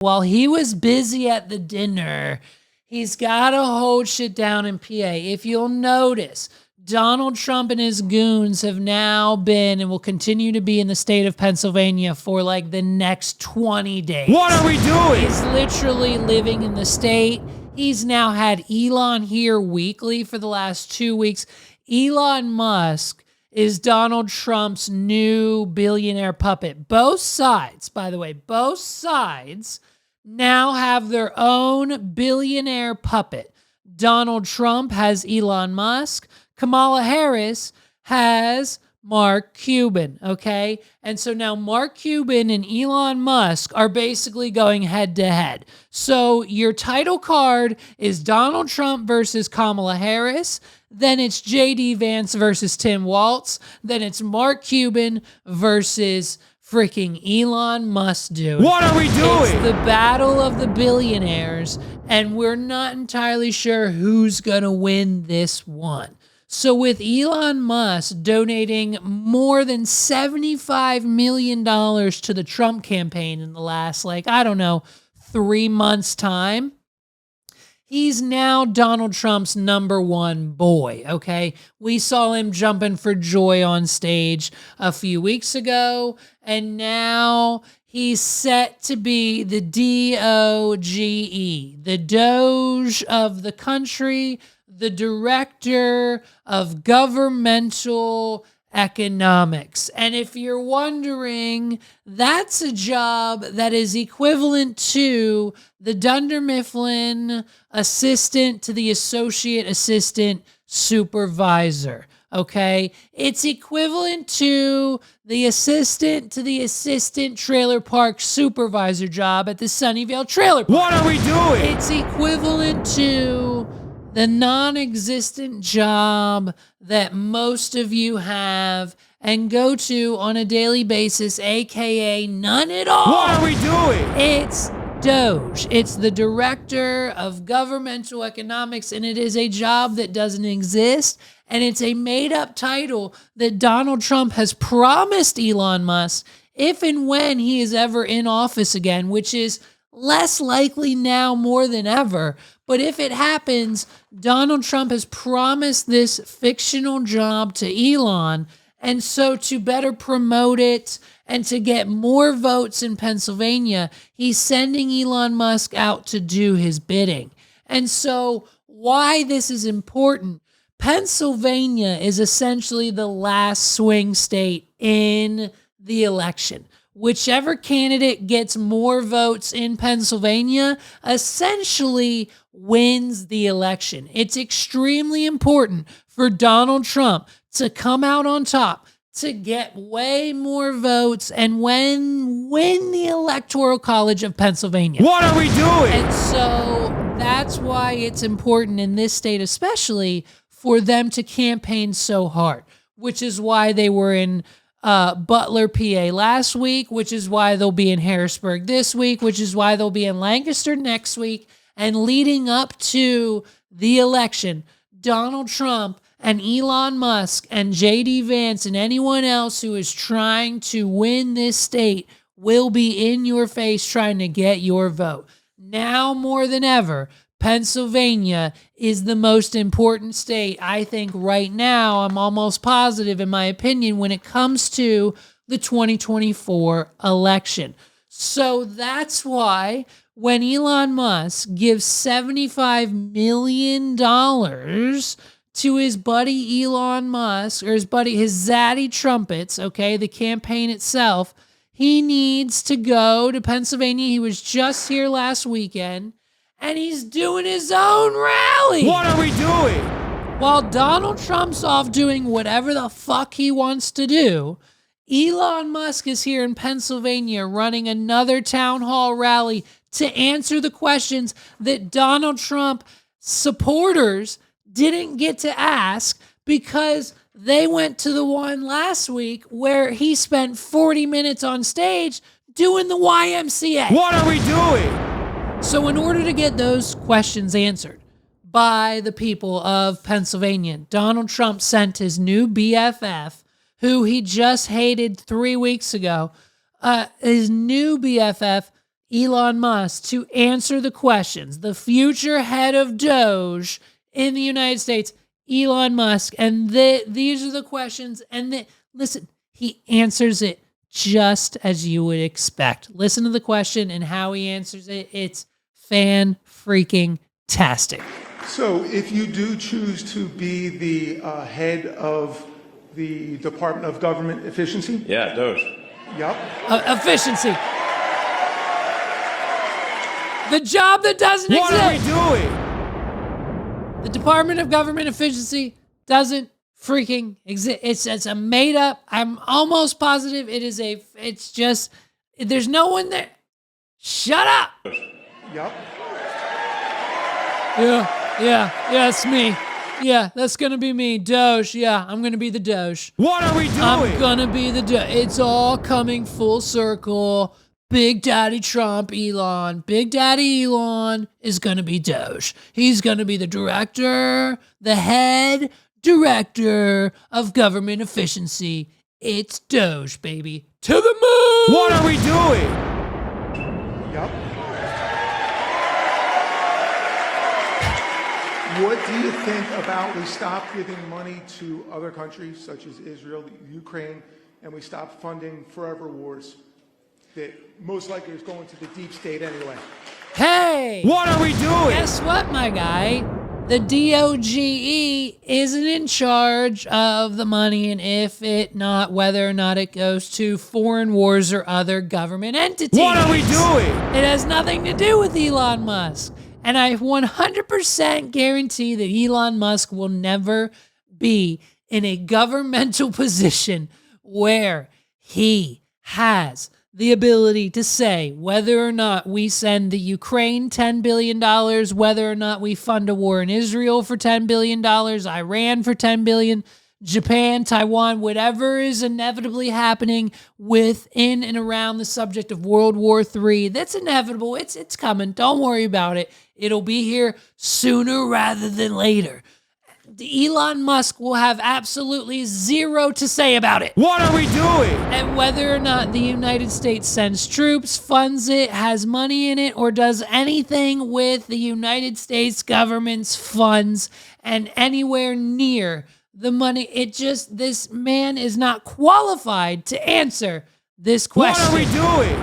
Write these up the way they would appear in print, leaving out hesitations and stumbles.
While he was busy at the dinner, he's got to hold shit down in PA. If you'll notice, Donald Trump and his goons have now been and will continue to be in the state of Pennsylvania for like the next 20 days. What are we doing? He's literally living in the state. He's now had Elon here weekly for the last 2 weeks. Elon Musk is Donald Trump's new billionaire puppet. Both sides, by the way, both sides now have their own billionaire puppet. Donald Trump has Elon Musk. Kamala Harris has Mark Cuban, okay? And so now Mark Cuban and Elon Musk are basically going head to head. So your title card is Donald Trump versus Kamala Harris. Then it's J.D. Vance versus Tim Walz. Then it's Mark Cuban versus freaking Elon Musk, dude. What are we doing? It's the battle of the billionaires, and we're not entirely sure who's going to win this one. So with Elon Musk donating more than $75 million to the Trump campaign in the last, 3 months' time, he's now Donald Trump's number one boy, okay? We saw him jumping for joy on stage a few weeks ago, and now he's set to be the DOGE, the Doge of the country, the Director of Governmental Economics. And if you're wondering, that's a job that is equivalent to the Dunder Mifflin assistant to the associate assistant supervisor, okay? It's equivalent to the assistant trailer park supervisor job at the Sunnyvale Trailer Park. What are we doing? It's equivalent to the non-existent job that most of you have and go to on a daily basis, aka none at all. What are we doing? It's Doge. It's the Director of Governmental Economics, and it is a job that doesn't exist, and it's a made-up title that Donald Trump has promised Elon Musk if and when he is ever in office again, which is less likely now more than ever. But if it happens, Donald Trump has promised this fictional job to Elon. And so to better promote it and to get more votes in Pennsylvania, he's sending Elon Musk out to do his bidding. And so why this is important, Pennsylvania is essentially the last swing state in the election. Whichever candidate gets more votes in Pennsylvania essentially wins the election. It's extremely important for Donald Trump to come out on top, to get way more votes, and win the Electoral College of Pennsylvania. What are we doing? And so that's why it's important in this state especially for them to campaign so hard, which is why they were in Butler, PA last week, which is why they'll be in Harrisburg this week, which is why they'll be in Lancaster next week. And leading up to the election, Donald Trump and Elon Musk and J.D. Vance and anyone else who is trying to win this state will be in your face trying to get your vote. Now more than ever, Pennsylvania is the most important state, I think, right now. I'm almost positive, in my opinion, when it comes to the 2024 election. So that's why when Elon Musk gives $75 million to his buddy Elon Musk, or his Zaddy Trumpets, okay, the campaign itself, he needs to go to Pennsylvania. He was just here last weekend. And he's doing his own rally. What are we doing? While Donald Trump's off doing whatever the fuck he wants to do, Elon Musk is here in Pennsylvania running another town hall rally to answer the questions that Donald Trump supporters didn't get to ask because they went to the one last week where he spent 40 minutes on stage doing the YMCA. What are we doing? So in order to get those questions answered by the people of Pennsylvania, Donald Trump sent his new BFF, who he just hated 3 weeks ago, his new BFF, Elon Musk to answer the questions. The future head of Doge in the United States, Elon Musk. And these are the questions. And listen, he answers it just as you would expect. Listen to the question and how he answers it. It's fan-freaking-tastic. So if you do choose to be the head of the Department of Government Efficiency? Yeah, Doge. Yep. Efficiency. The job that doesn't What exist. are we doing? The Department of Government Efficiency doesn't freaking exist. It's a made up. I'm almost positive it's just, there's no one there. Shut up. Yep. Yeah, it's me. Yeah, that's gonna be me. Doge, yeah, I'm gonna be the Doge. What are we doing? I'm gonna be the Doge. It's all coming full circle. Big Daddy Trump, Elon. Big Daddy Elon is gonna be Doge. He's gonna be the the head director of government efficiency. It's Doge, baby. To the moon! What are we doing? Yep. What do you think about we stop giving money to other countries such as Israel, Ukraine, and we stop funding forever wars that most likely is going to the deep state anyway? Hey! What are we doing? Guess what, my guy? The DOGE isn't in charge of the money, and whether or not it goes to foreign wars or other government entities. What are we doing? It has nothing to do with Elon Musk. And I 100% guarantee that Elon Musk will never be in a governmental position where he has the ability to say whether or not we send the Ukraine $10 billion, whether or not we fund a war in Israel for $10 billion, Iran for $10 billion, Japan, Taiwan, whatever is inevitably happening within and around the subject of World War III. That's inevitable. It's coming. Don't worry about it. It'll be here sooner rather than later. Elon Musk will have absolutely zero to say about it. What are we doing? And whether or not the United States sends troops, funds it, has money in it, or does anything with the United States government's funds and anywhere near the money, this man is not qualified to answer this question. What are we doing?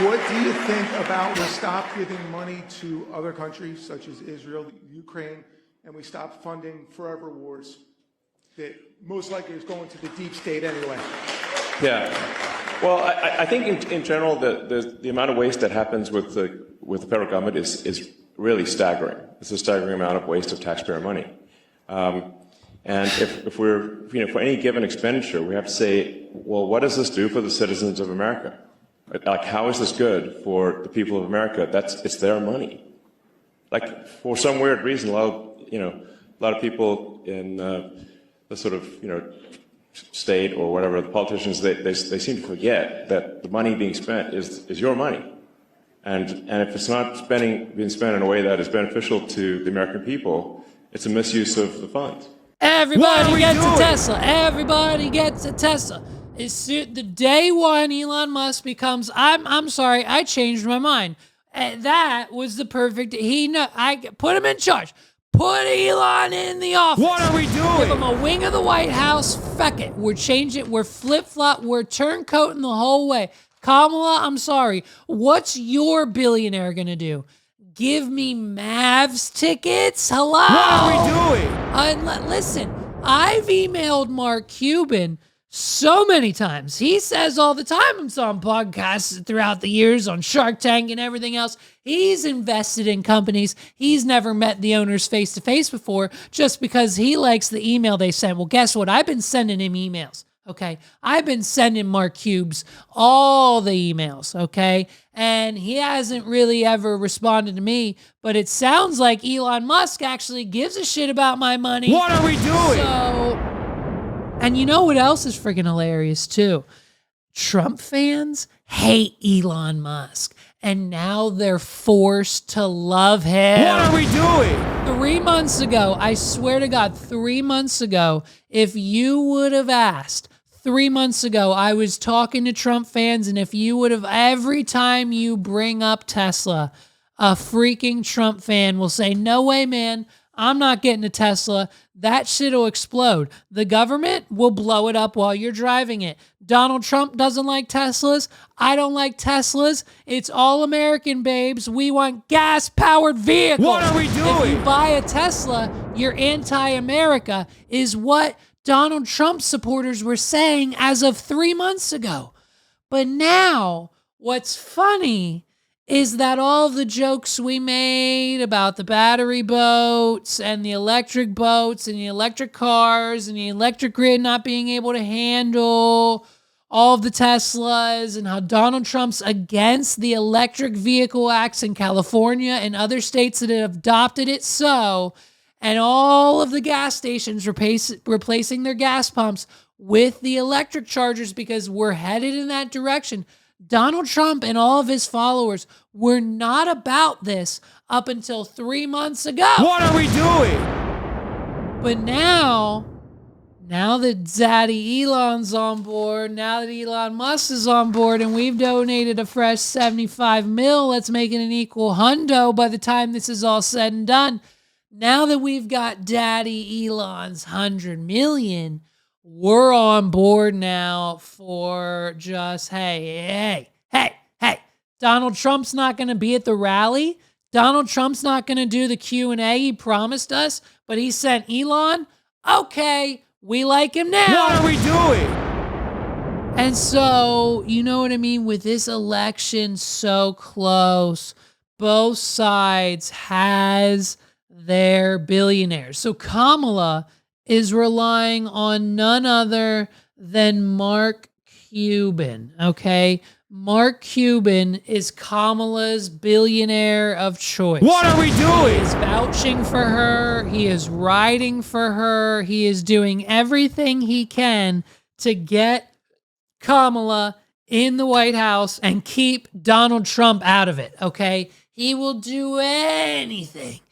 What do you think about we stop giving money to other countries such as Israel, Ukraine, and we stop funding forever wars that most likely is going to the deep state anyway? Yeah. Well, I think in general the amount of waste that happens with the federal government is really staggering. It's a staggering amount of waste of taxpayer money. And if we're, for any given expenditure, we have to say, well, what does this do for the citizens of America? Like, how is this good for the people of America? It's their money. Like, for some weird reason, a lot of people in the sort of, state or whatever, the politicians, they seem to forget that the money being spent is your money. And if it's not being spent in a way that is beneficial to the American people, it's a misuse of the funds. Everybody gets a Tesla. Everybody gets a Tesla. The day one Elon Musk becomes, I'm sorry, I changed my mind. That was the perfect, I put him in charge. Put Elon in the office. What are we doing? Give him a wing of the White House. Feck it. We're changing, we're flip-flop, we're turncoating the whole way. Kamala, I'm sorry. What's your billionaire gonna do? Give me Mavs tickets? Hello? What are we doing? Listen, I've emailed Mark Cuban so many times. He says all the time on some podcasts throughout the years on Shark Tank and everything else, he's invested in companies. He's never met the owners face to face before just because he likes the email they send. Well, guess what? I've been sending him emails. Okay. I've been sending Mark Cubes all the emails. Okay. And he hasn't really ever responded to me, but it sounds like Elon Musk actually gives a shit about my money. What are we doing? And you know what else is freaking hilarious too? Trump fans hate Elon Musk, and now they're forced to love him. What are we doing? 3 months ago, I swear to God, 3 months ago, if you would have asked 3 months ago, I was talking to Trump fans, and if you would have, every time you bring up Tesla, a freaking Trump fan will say, no way, man, I'm not getting a Tesla. That shit will explode. The government will blow it up while you're driving it. Donald Trump doesn't like Teslas. I don't like Teslas. It's all American, babes. We want gas-powered vehicles. What are we doing? If you buy a Tesla, you're anti-America, is what Donald Trump supporters were saying as of 3 months ago. But now, what's funny is that all the jokes we made about the battery boats and the electric boats and the electric cars and the electric grid not being able to handle all of the Teslas and how Donald Trump's against the electric vehicle acts in California and other states that have adopted it and all of the gas stations replacing their gas pumps with the electric chargers because we're headed in that direction. Donald Trump and all of his followers were not about this up until 3 months ago. What are we doing? But now that Daddy Elon's on board, now that Elon Musk is on board, and we've donated a fresh 75 mil, let's make it an equal hundo by the time this is all said and done. Now that we've got Daddy Elon's 100 million, we're on board now for just, hey. Donald Trump's not going to be at the rally. Donald Trump's not going to do the Q&A he promised us, but he sent Elon. Okay, we like him now. What are we doing? And so, you know what I mean? With this election so close, both sides has their billionaires. So Kamala is relying on none other than Mark Cuban, okay? Mark Cuban is Kamala's billionaire of choice. What are we doing? He is vouching for her. He is riding for her. He is doing everything he can to get Kamala in the White House and keep Donald Trump out of it, okay? He will do anything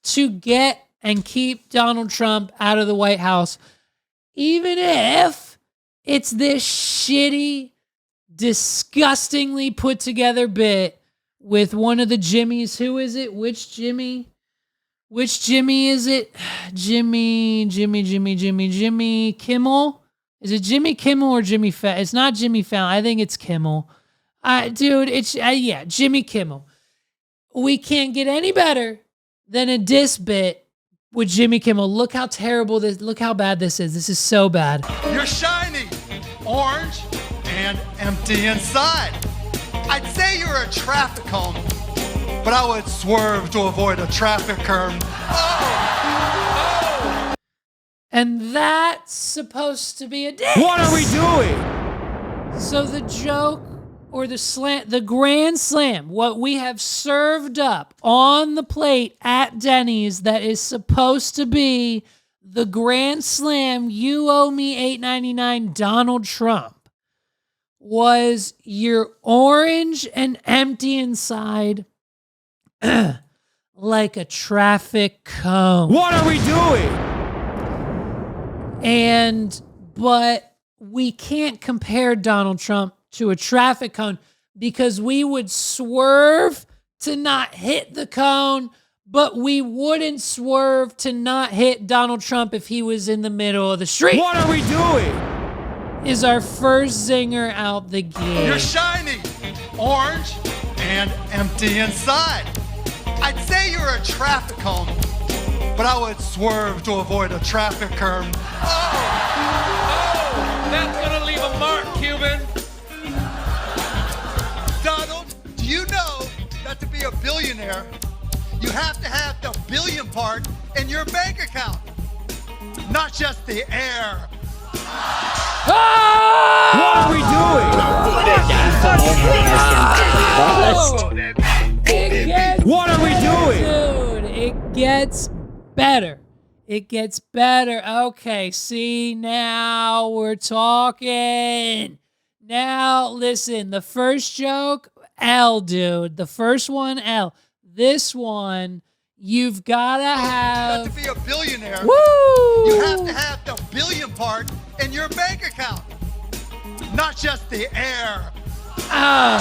to get and keep Donald Trump out of the White House, even if it's this shitty, disgustingly put together bit with one of the Jimmys. Who is it? Which Jimmy? Which Jimmy is it? Jimmy Kimmel? Is it Jimmy Kimmel or Jimmy Fallon? It's not Jimmy Fallon. I think it's Kimmel. Dude, it's, Jimmy Kimmel. We can't get any better than a diss bit with Jimmy Kimmel. Look how terrible this, look how bad this is. This is so bad. You're shiny, orange, and empty inside. I'd say you're a traffic cone, but I would swerve to avoid a traffic curve. Oh! And that's supposed to be a diss. What are we doing? So the joke or the grand slam, what we have served up on the plate at Denny's that is supposed to be the grand slam, you owe me $8.99 Donald Trump, was you're orange and empty inside like a traffic cone. What are we doing? But we can't compare Donald Trump to a traffic cone because we would swerve to not hit the cone, but we wouldn't swerve to not hit Donald Trump if he was in the middle of the street. What are we doing? Is our first zinger out the gate. You're shiny, orange, and empty inside. I'd say you're a traffic cone, but I would swerve to avoid a traffic curve. Oh, that's gonna leave a mark, Cuban. Donald, do you know that to be a billionaire, you have to have the billion part in your bank account, not just the air. What are we doing? What are we doing? Dude, it gets better. It gets better. Okay, see, now we're talking. Now, listen, the first joke, L, dude. The first one, L. This one, you've gotta But have. to be a billionaire, Woo! you have to have the billion part in your bank account, not just the air. John,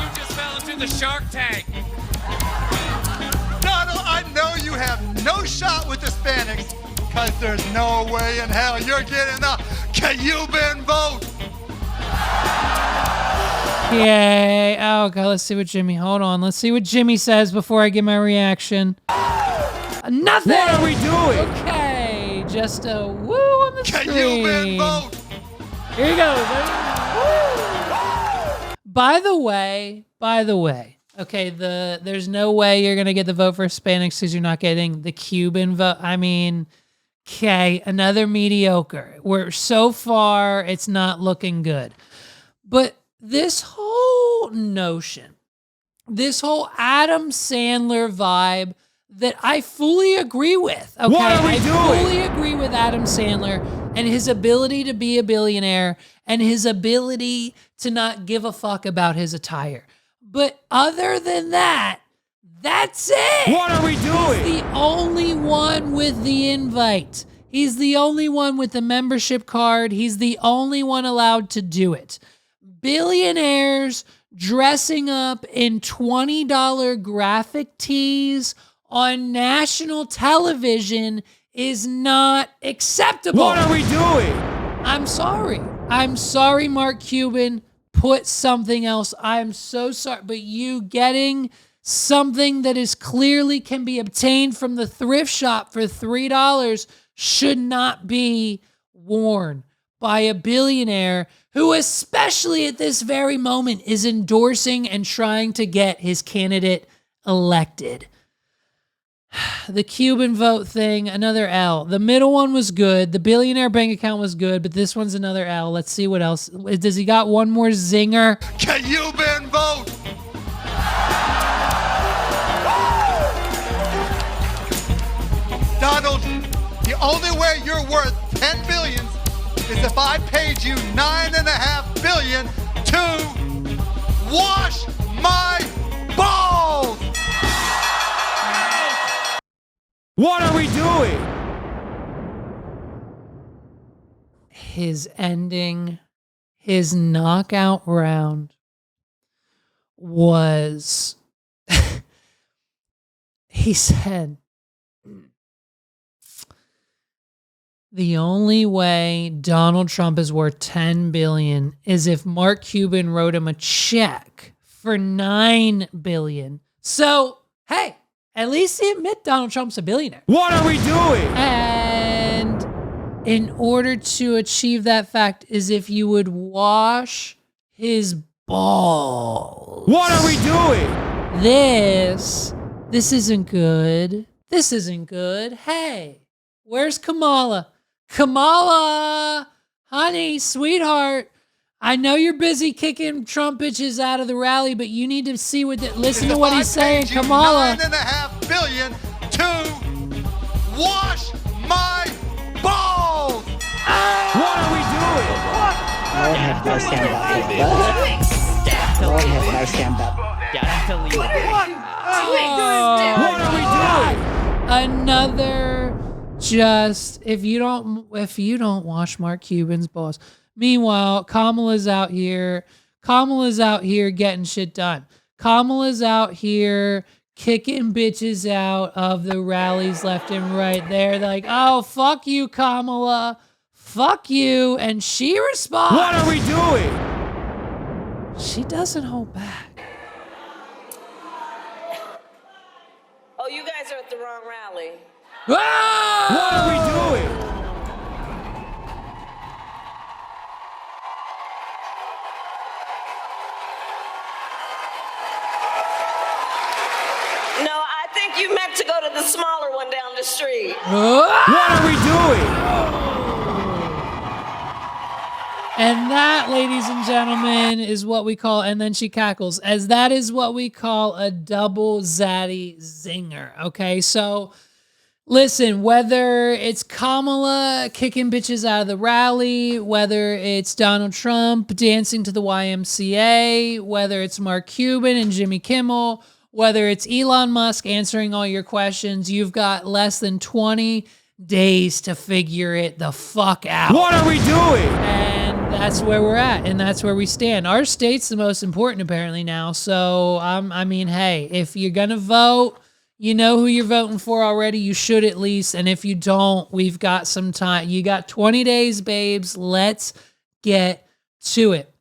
you just fell into the Shark Tank. Donald, I know you have no shot with Hispanics, because there's no way in hell you're getting the Cuban vote. Yay. Oh, God, let's see what Jimmy, hold on. Let's see what Jimmy says before I give my reaction. Nothing. What are we doing? Okay, just a woo on the Cuban screen. vote. Here you go. Woo. By the way, okay, there's no way you're going to get the vote for Hispanics because you're not getting the Cuban vote. I mean, okay, another mediocre. So far, it's not looking good. But this whole notion, this whole Adam Sandler vibe that I fully agree with. Okay, What are we doing? I fully agree with Adam Sandler and his ability to be a billionaire and his ability to not give a fuck about his attire. But other than that, that's it. What are we doing? He's the only one with the invite. He's the only one with the membership card. He's the only one allowed to do it. Billionaires dressing up in $20 graphic tees on national television is not acceptable. What are we doing? I'm sorry. I'm sorry, Mark Cuban. Put something else. I'm so sorry. But you getting something that is clearly can be obtained from the thrift shop for $3 should not be worn by a billionaire who, especially at this very moment, is endorsing and trying to get his candidate elected. The Cuban vote thing, another L. The middle one was good. The billionaire bank account was good, but this one's another L. Let's see what else. Does he got one more zinger? Cuban vote. Donald, the only way you're worth 10 billions is if I paid you $9.5 billion to wash my balls. What are we doing? His ending, his knockout round was, he said, the only way Donald Trump is worth $10 billion is if Mark Cuban wrote him a check for $9 billion. So, hey, at least he admit Donald Trump's a billionaire. What are we doing? And in order to achieve that fact is if you would wash his balls. What are we doing? This isn't good. This isn't good. Hey, where's Kamala? Kamala, honey, sweetheart, I know you're busy kicking Trump bitches out of the rally, but you need to see listen to what he's saying, Kamala. $9.5 billion to wash my balls. What are we doing? Lord have mercy on that. Lord have mercy on that. What are we doing? Another just if you don't wash Mark Cuban's balls. Meanwhile, Kamala's out here getting shit done. Kamala's out here kicking bitches out of the rallies left and right. They're like, oh, fuck you, Kamala. Fuck you. And she responds. What are we doing? She doesn't hold back. Oh, you guys are at the wrong rally. Ah! What are we doing? No, I think you meant to go to the smaller one down the street. What are we doing? And that, ladies and gentlemen, is what we call, and then she cackles, as that is what we call a double zaddy zinger, okay? So, listen, whether it's Kamala kicking bitches out of the rally, whether it's Donald Trump dancing to the YMCA, whether it's Mark Cuban and Jimmy Kimmel, whether it's Elon Musk answering all your questions, you've got less than 20 days to figure it the fuck out. What are we doing? And that's where we're at, and that's where we stand. Our state's the most important apparently now. So, I mean, hey, if you're going to vote, you know who you're voting for already. You should at least. And if you don't, we've got some time. You got 20 days, babes. Let's get to it.